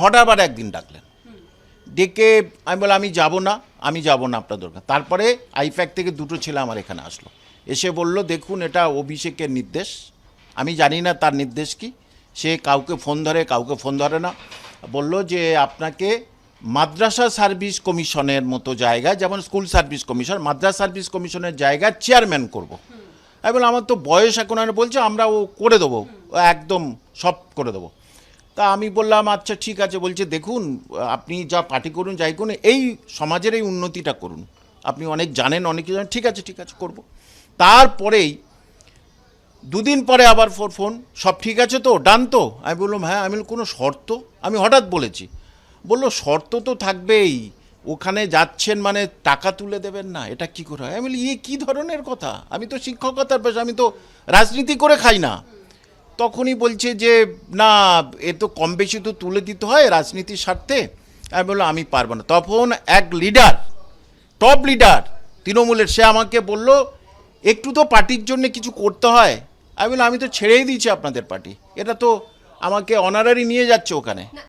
হঠাৎ আবার একদিন ডাকলেন, ডেকে আমি বললাম আমি যাব না আপনার দরকার। তারপরে আইফ্যাক থেকে দুটো ছেলে আমার এখানে আসলো, এসে বলল দেখুন এটা অভিষেকের নির্দেশ, আমি জানি না তার নির্দেশ কি, সে কাউকে ফোন ধরে কাউকে ফোন ধরে না, বলল যে আপনাকে মাদ্রাসা সার্ভিস কমিশনের মতো জায়গায়, যেমন স্কুল সার্ভিস কমিশন, মাদ্রাসা সার্ভিস কমিশনের জায়গায় চেয়ারম্যান করব। আমি বললাম আমার তো বয়স এখন আর, বলছে আমরা ও করে দেবো, একদম সব করে দেবো। তা আমি বললাম আচ্ছা ঠিক আছে। বলছে দেখুন আপনি যা পার্টি করুন যাই করুন, এই সমাজের এই উন্নতিটা করুন, আপনি অনেক জানেন অনেক কিছু জানেন, ঠিক আছে করব। তারপরেই দুদিন পরে আবার ফোন, সব ঠিক আছে তো, ডান তো? আমি বললাম হ্যাঁ। আমি কোনো শর্ত? আমি হঠাৎ বলেছি। বললো শর্ত তো থাকবেই, ওখানে যাচ্ছেন মানে টাকা তুলে দেবেন না, এটা কি করে হয়? আমি বলি কী ধরনের কথা, আমি তো শিক্ষকতার পেশা, আমি তো রাজনীতি করে খাই না। তখনই বলছে যে না, এ তো কম বেশি তো তুলে দিতে হয় রাজনীতির স্বার্থে। আমি বললাম আমি পারবো না। তখন এক লিডার, টপ লিডার তৃণমূলের, সে আমাকে বলল একটু তো পার্টির জন্য কিছু করতে হয়। আমি বললাম আমি তো ছেড়েই দিয়েছি আপনাদের পার্টি, এটা তো আমাকে অনারারি নিয়ে যাচ্ছে ওখানে।